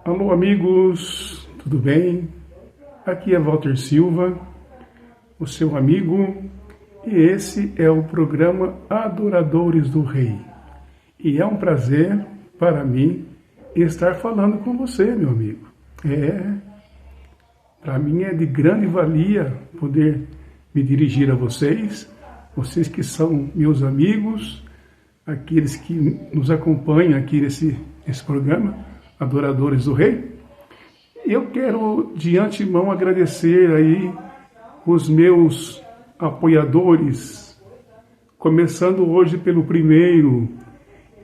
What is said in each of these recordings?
Alô, amigos, tudo bem? Aqui é Walter Silva, o seu amigo, e esse é o programa Adoradores do Rei. E é um prazer para mim estar falando com você, meu amigo. Para mim é de grande valia poder me dirigir a vocês que são meus amigos, aqueles que nos acompanham aqui nesse programa, Adoradores do Rei. Eu quero de antemão agradecer aí os meus apoiadores, começando hoje pelo primeiro,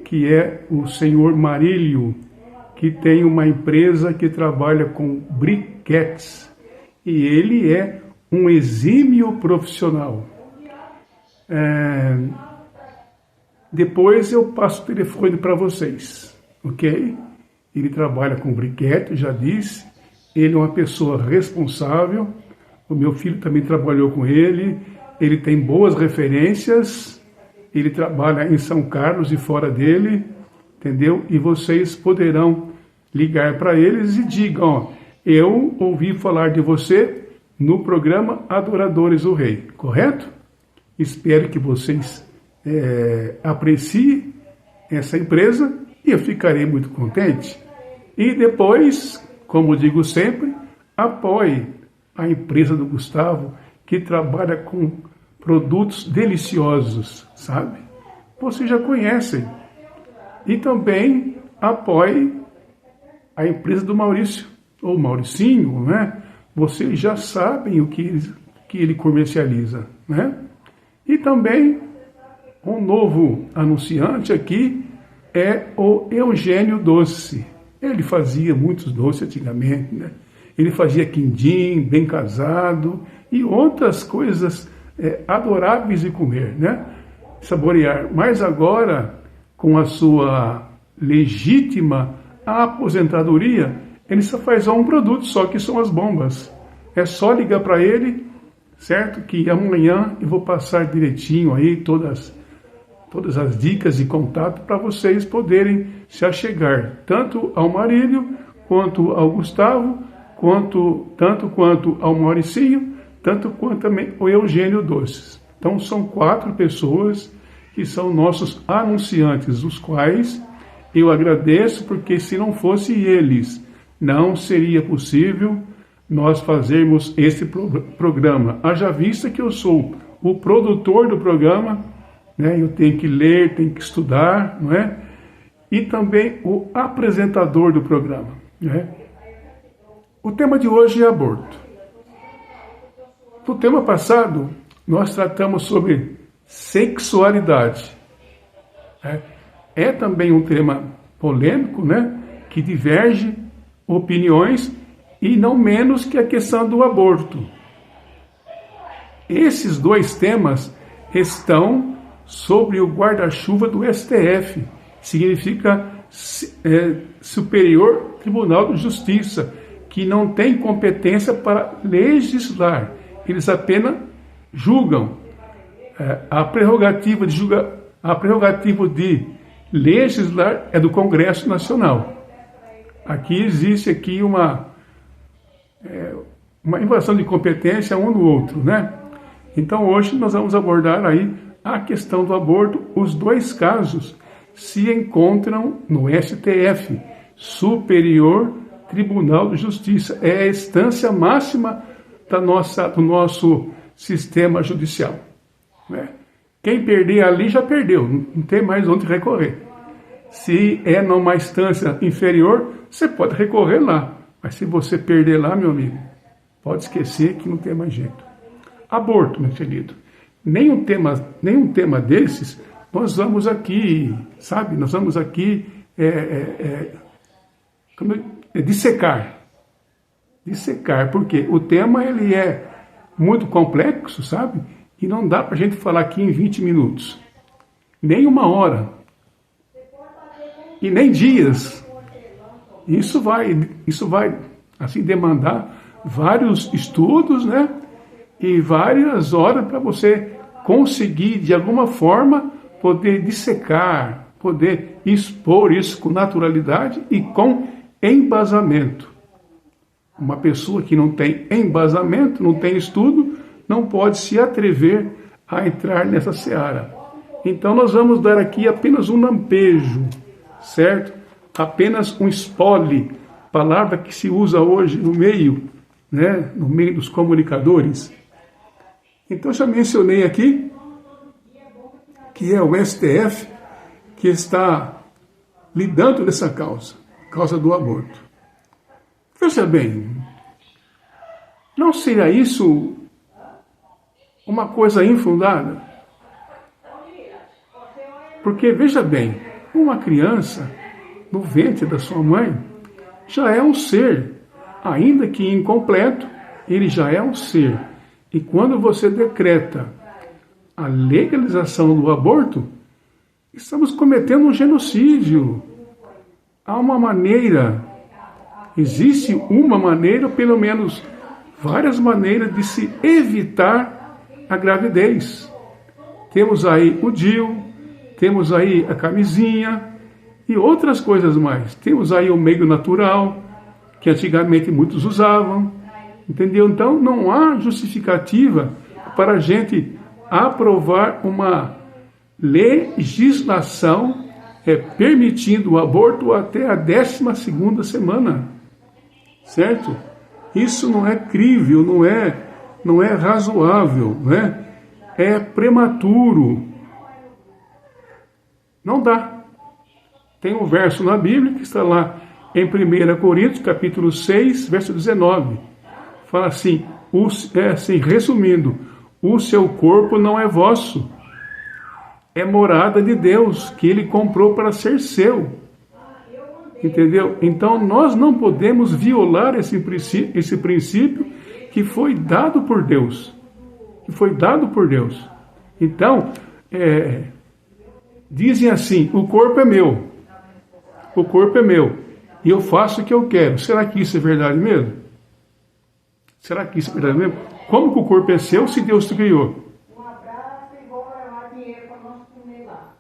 que é o senhor Marílio, que tem uma empresa que trabalha com briquetes, e ele é um exímio profissional. Depois eu passo o telefone para vocês, ok? Ele trabalha com briquete, já disse, ele é uma pessoa responsável, o meu filho também trabalhou com ele tem boas referências, ele trabalha em São Carlos e fora dele, entendeu? E vocês poderão ligar para eles e digam, ó, eu ouvi falar de você no programa Adoradores do Rei, correto? Espero que vocês apreciem essa empresa e eu ficarei muito contente. E depois, como digo sempre, apoie a empresa do Gustavo, que trabalha com produtos deliciosos, sabe? Vocês já conhecem. E também apoie a empresa do Maurício, ou Mauricinho, né? Vocês já sabem o que ele comercializa, né? E também um novo anunciante aqui é o Eugênio Doce. Ele fazia muitos doces antigamente, né? Ele fazia quindim, bem casado e outras coisas adoráveis de comer, né? Saborear. Mas agora, com a sua legítima aposentadoria, ele só faz um produto só, que são as bombas. É só ligar para ele, certo? Que amanhã eu vou passar direitinho aí todas as dicas de contato para vocês poderem se achegar, tanto ao Marílio, quanto ao Gustavo, tanto quanto ao Mauricinho, tanto quanto também ao Eugênio Doces. Então são 4 pessoas que são nossos anunciantes, os quais eu agradeço, porque se não fosse eles, não seria possível nós fazermos esse programa. Haja vista que eu sou o produtor do programa, né? Eu tenho que ler, tenho que estudar, não é? E também o apresentador do programa, né? O tema de hoje é aborto. No tema passado, nós tratamos sobre sexualidade. É também um tema polêmico, né? Que diverge opiniões, e não menos que a questão do aborto. Esses 2 temas estão sobre o guarda-chuva do STF, significa Superior Tribunal de Justiça, que não tem competência para legislar, eles apenas julgam. A prerrogativa de legislar é do Congresso Nacional. Aqui existe uma invasão de competência um no outro, né? Então hoje nós vamos abordar aí a questão do aborto. Os 2 casos se encontram no STF, Superior Tribunal de Justiça. É a instância máxima do nosso sistema judicial, né? Quem perder ali já perdeu, não tem mais onde recorrer. Se é numa instância inferior, você pode recorrer lá. Mas se você perder lá, meu amigo, pode esquecer que não tem mais jeito. Aborto, meu querido. Nenhum tema desses, nós vamos aqui, sabe? Nós vamos aqui dissecar. Dissecar, porque o tema ele é muito complexo, sabe? E não dá para a gente falar aqui em 20 minutos. Nem 1 hora. E nem dias. Isso vai assim demandar vários estudos, né? E várias horas para você conseguir de alguma forma poder dissecar, poder expor isso com naturalidade e com embasamento. Uma pessoa que não tem embasamento, não tem estudo, não pode se atrever a entrar nessa seara. Então nós vamos dar aqui apenas um lampejo, certo? Apenas um espole, palavra que se usa hoje no meio, né? No meio dos comunicadores. Então já mencionei aqui que é o STF que está lidando nessa causa do aborto. Veja bem, não seria isso uma coisa infundada? Porque, veja bem, uma criança no ventre da sua mãe já é um ser, ainda que incompleto, ele já é um ser. E quando você decreta a legalização do aborto, estamos cometendo um genocídio. Há uma maneira, existe uma maneira, pelo menos várias maneiras de se evitar a gravidez. Temos aí o DIU, temos aí a camisinha e outras coisas mais. Temos aí o meio natural, que antigamente muitos usavam, entendeu? Então não há justificativa para a gente aprovar uma legislação permitindo o aborto até a 12ª semana, certo? Isso não é crível, não é razoável, né? É prematuro. Não dá. Tem um verso na Bíblia que está lá em 1 Coríntios, capítulo 6, verso 19. Fala assim, resumindo, o seu corpo não é vosso, é morada de Deus, que Ele comprou para ser seu. Entendeu? Então nós não podemos violar esse princípio que foi dado por Deus. Que foi dado por Deus. Então, dizem assim, o corpo é meu. O corpo é meu. E eu faço o que eu quero. Será que isso é verdade mesmo? Será que isso é verdade mesmo? Como que o corpo é seu se Deus te criou?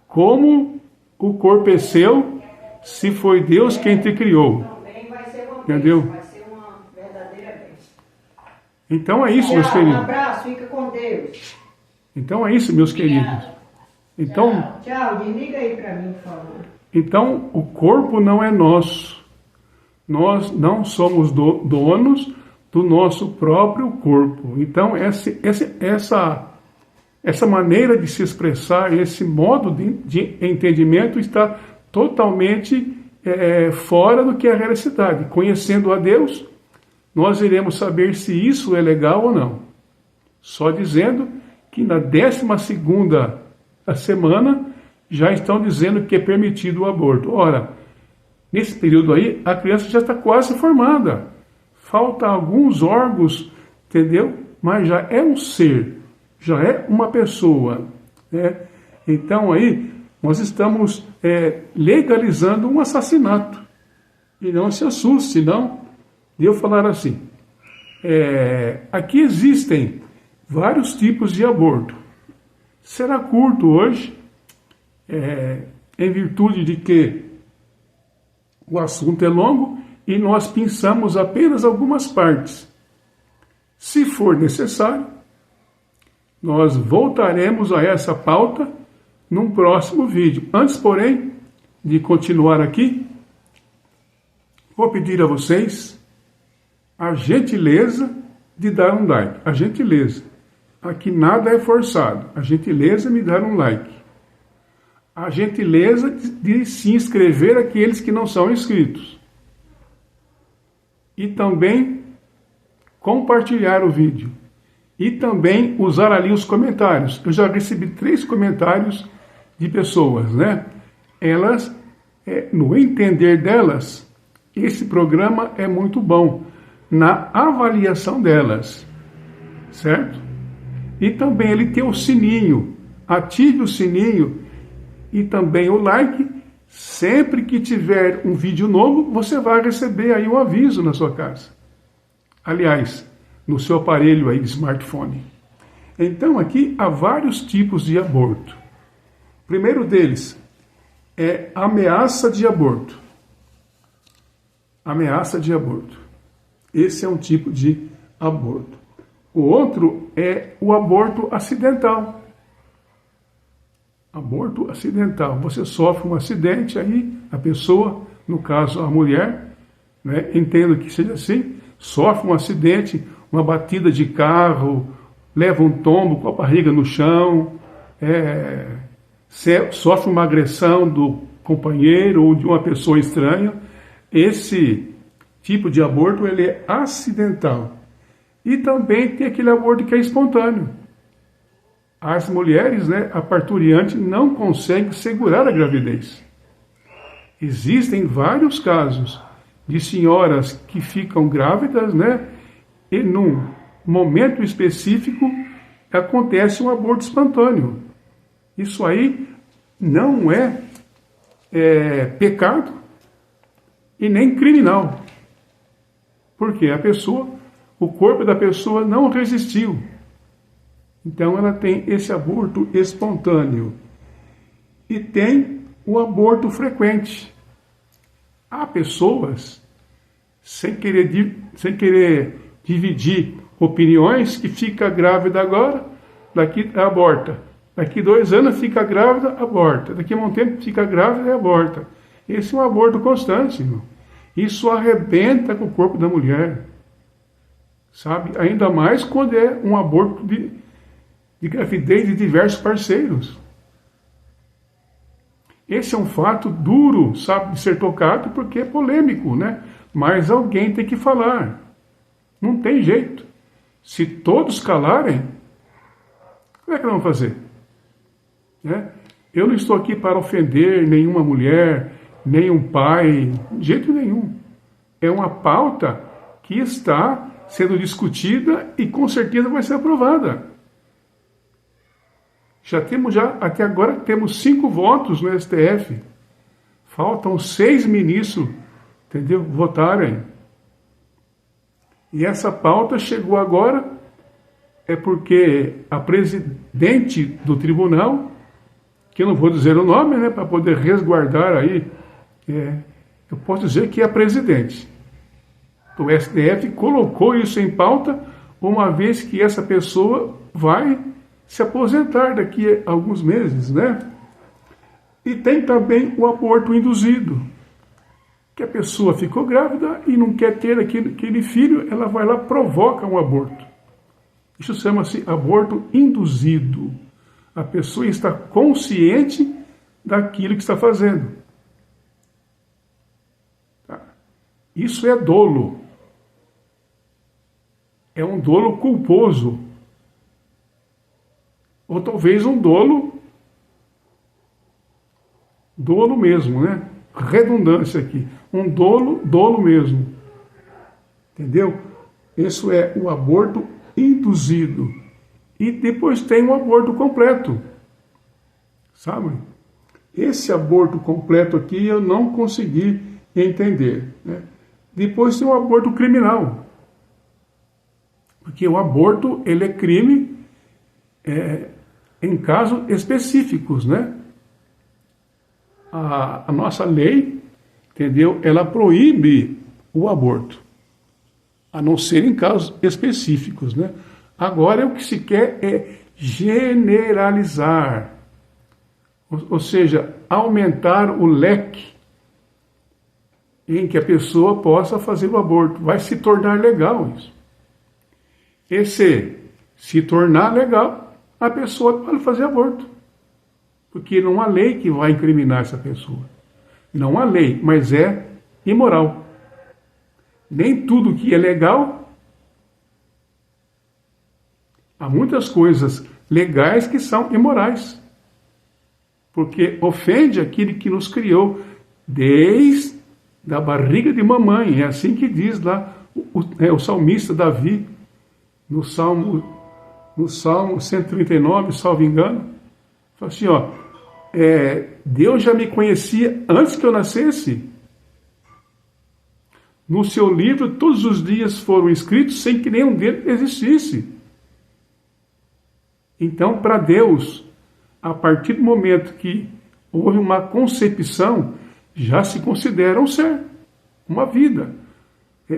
Como o corpo é seu se foi Deus quem te criou? Entendeu? Então é isso, meus queridos. Um abraço, fica com Deus. Então é isso, meus queridos. Então, tchau, desliga aí para mim, por favor. Então, o corpo não é nosso. Nós não somos donos do nosso próprio corpo. Então, essa maneira de se expressar, esse modo de entendimento está totalmente fora do que é a realidade. Conhecendo a Deus, nós iremos saber se isso é legal ou não. Só dizendo que na 12ª semana já estão dizendo que é permitido o aborto. Ora, nesse período aí, a criança já está quase formada. Falta alguns órgãos, entendeu? Mas já é um ser, já é uma pessoa, né? Então aí, nós estamos legalizando um assassinato. E não se assuste, não, de eu falar assim. Aqui existem vários tipos de aborto. Será curto hoje, em virtude de que o assunto é longo e nós pensamos apenas algumas partes. Se for necessário, nós voltaremos a essa pauta num próximo vídeo. Antes, porém, de continuar aqui, vou pedir a vocês a gentileza de dar um like. A gentileza. Aqui nada é forçado. A gentileza me dar um like. A gentileza de se inscrever aqueles que não são inscritos. E também compartilhar o vídeo. E também usar ali os comentários. Eu já recebi 3 comentários de pessoas, né? Elas, no entender delas, esse programa é muito bom. Na avaliação delas. Certo? E também ele tem o sininho. Ative o sininho e também o like. Sempre que tiver um vídeo novo, você vai receber aí um aviso na sua casa. Aliás, no seu aparelho aí de smartphone. Então aqui há vários tipos de aborto. O primeiro deles é ameaça de aborto. ameaça de aborto. Esse é um tipo de aborto. O outro é o aborto acidental. Aborto acidental. Você sofre um acidente, aí a pessoa, no caso a mulher, né, entendo que seja assim, sofre um acidente, uma batida de carro, leva um tombo com a barriga no chão, sofre uma agressão do companheiro ou de uma pessoa estranha. Esse tipo de aborto ele é acidental. E também tem aquele aborto que é espontâneo. As mulheres, né, a parturiente não consegue segurar a gravidez. Existem vários casos de senhoras que ficam grávidas, né, e num momento específico acontece um aborto espontâneo. Isso aí não é pecado e nem criminal. Porque o corpo da pessoa não resistiu. Então ela tem esse aborto espontâneo. E tem o aborto frequente. Há pessoas, sem querer dividir opiniões, que fica grávida agora, daqui aborta. Daqui 2 anos fica grávida, aborta. Daqui a um tempo fica grávida e aborta. Esse é um aborto constante, irmão. Isso arrebenta com o corpo da mulher. Sabe? Ainda mais quando é um aborto de gravidez de diversos parceiros. Esse é um fato duro, sabe, de ser tocado, porque é polêmico, né? Mas alguém tem que falar. Não tem jeito. Se todos calarem, como é que vão fazer? Né? Eu não estou aqui para ofender nenhuma mulher, nenhum pai, de jeito nenhum. É uma pauta que está sendo discutida e com certeza vai ser aprovada. Até agora temos 5 votos no STF. Faltam 6 ministros, entendeu? Votarem. E essa pauta chegou agora porque a presidente do tribunal, que eu não vou dizer o nome, né, para poder resguardar aí, eu posso dizer que é a presidente do STF, colocou isso em pauta, uma vez que essa pessoa vai se aposentar daqui a alguns meses, né? E tem também o aborto induzido, que a pessoa ficou grávida e não quer ter aquele filho, ela vai lá, provoca um aborto. Isso chama-se aborto induzido. A pessoa está consciente daquilo que está fazendo. Tá? Isso é dolo. É um dolo culposo. Ou talvez um dolo mesmo, né? Redundância aqui. Um dolo mesmo. Entendeu? Isso é o aborto induzido. E depois tem o aborto completo. Sabe? Esse aborto completo aqui eu não consegui entender, né? Depois tem o aborto criminal. Porque o aborto, ele é crime em casos específicos, né? A nossa lei, entendeu? Ela proíbe o aborto, a não ser em casos específicos, né? Agora o que se quer é generalizar, ou seja, aumentar o leque em que a pessoa possa fazer o aborto. Vai se tornar legal isso. Se tornar legal, a pessoa pode fazer aborto. Porque não há lei que vai incriminar essa pessoa. Não há lei, mas é imoral. Nem tudo que é legal. Há muitas coisas legais que são imorais. Porque ofende aquele que nos criou desde a barriga de mamãe. É assim que diz lá o salmista Davi, no Salmo 139, salvo engano. Fala assim, Deus já me conhecia antes que eu nascesse. No seu livro, todos os dias foram escritos sem que nenhum deles existisse. Então, para Deus, a partir do momento que houve uma concepção, já se considera um ser. uma vida.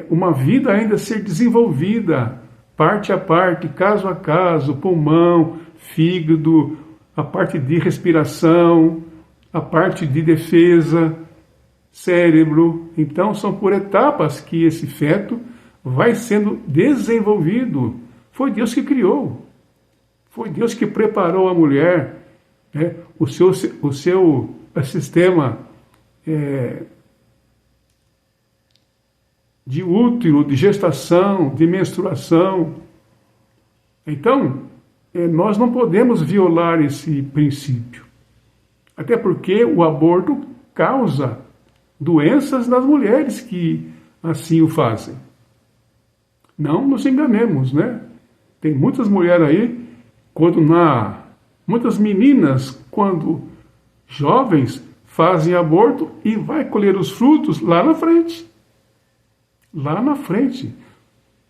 Uma vida ainda a ser desenvolvida, parte a parte, caso a caso, pulmão, fígado, a parte de respiração, a parte de defesa, cérebro. Então são por etapas que esse feto vai sendo desenvolvido. Foi Deus que criou. Foi Deus que preparou a mulher, né? o seu sistema de útero, de gestação, de menstruação. Então, nós não podemos violar esse princípio. Até porque o aborto causa doenças nas mulheres que assim o fazem. Não nos enganemos, né? Tem muitas mulheres aí, muitas meninas, quando jovens, fazem aborto e vai colher os frutos lá na frente. Lá na frente.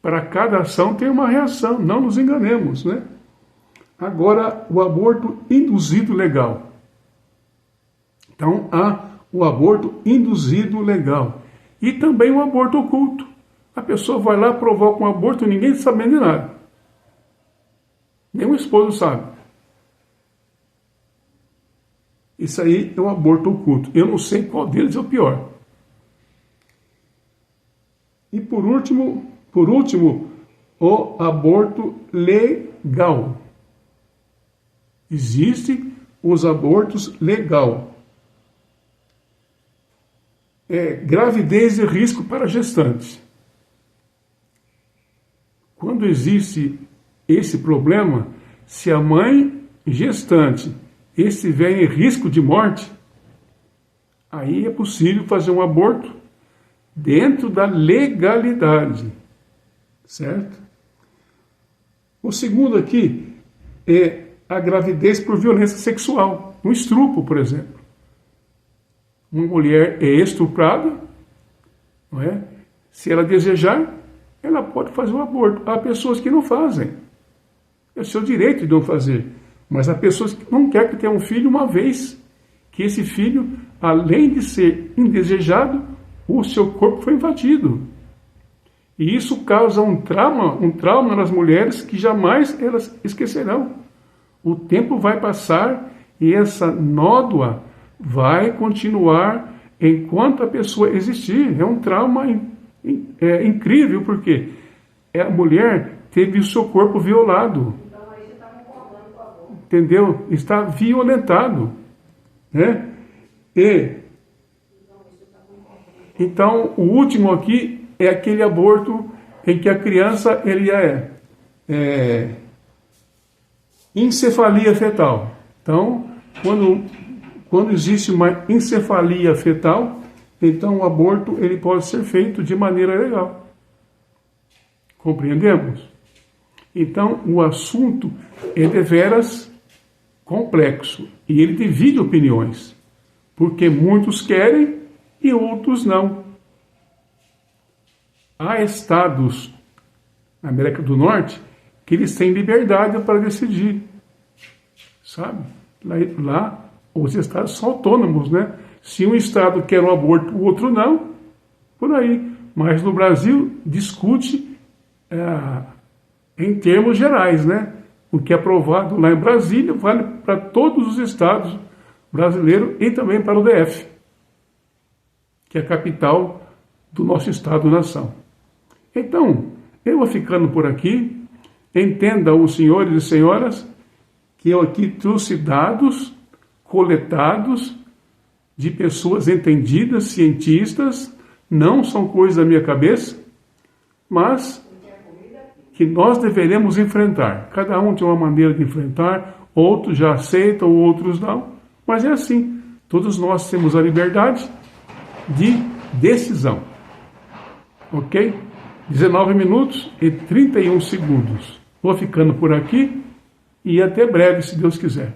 Para cada ação tem uma reação, não nos enganemos, né? Agora, o aborto induzido legal. Então, há o aborto induzido legal. E também o aborto oculto. A pessoa vai lá, provoca um aborto e ninguém sabe de nada. Nem o esposo sabe. Isso aí é um aborto oculto. Eu não sei qual deles é o pior. E por último, o aborto legal. Existem os abortos legal. Gravidez e risco para gestantes. Quando existe esse problema, se a mãe gestante estiver em risco de morte, aí é possível fazer um aborto dentro da legalidade, certo? O segundo aqui é a gravidez por violência sexual, um estupro, por exemplo. Uma mulher é estuprada, não é? Se ela desejar, ela pode fazer um aborto. Há pessoas que não fazem. É o seu direito de não fazer. Mas há pessoas que não querem que tenha um filho uma vez que esse filho, além de ser indesejado, o seu corpo foi invadido. E isso causa um trauma nas mulheres que jamais elas esquecerão. O tempo vai passar e essa nódoa vai continuar enquanto a pessoa existir. É um trauma incrível, porque a mulher teve o seu corpo violado. Entendeu? Está violentado. Né? Então, o último aqui é aquele aborto em que a criança ele encefalia fetal. Então, quando existe uma encefalia fetal, então o aborto ele pode ser feito de maneira legal. Compreendemos? Então, o assunto é deveras complexo e ele divide opiniões, porque muitos querem e outros não. Há estados na América do Norte que eles têm liberdade para decidir, sabe? Lá os estados são autônomos, né? Se um estado quer um aborto, o outro não, por aí. Mas no Brasil discute em termos gerais, né? O que é aprovado lá em Brasília vale para todos os estados brasileiros e também para o DF, que é a capital do nosso Estado-nação. Então, eu vou ficando por aqui. Entendam os senhores e senhoras que eu aqui trouxe dados coletados de pessoas entendidas, cientistas, não são coisas da minha cabeça, mas que nós deveremos enfrentar. Cada um tem uma maneira de enfrentar, outros já aceitam, outros não, mas é assim. Todos nós temos a liberdade de decisão. Ok? 19 minutos e 31 segundos. Vou ficando por aqui e até breve, se Deus quiser.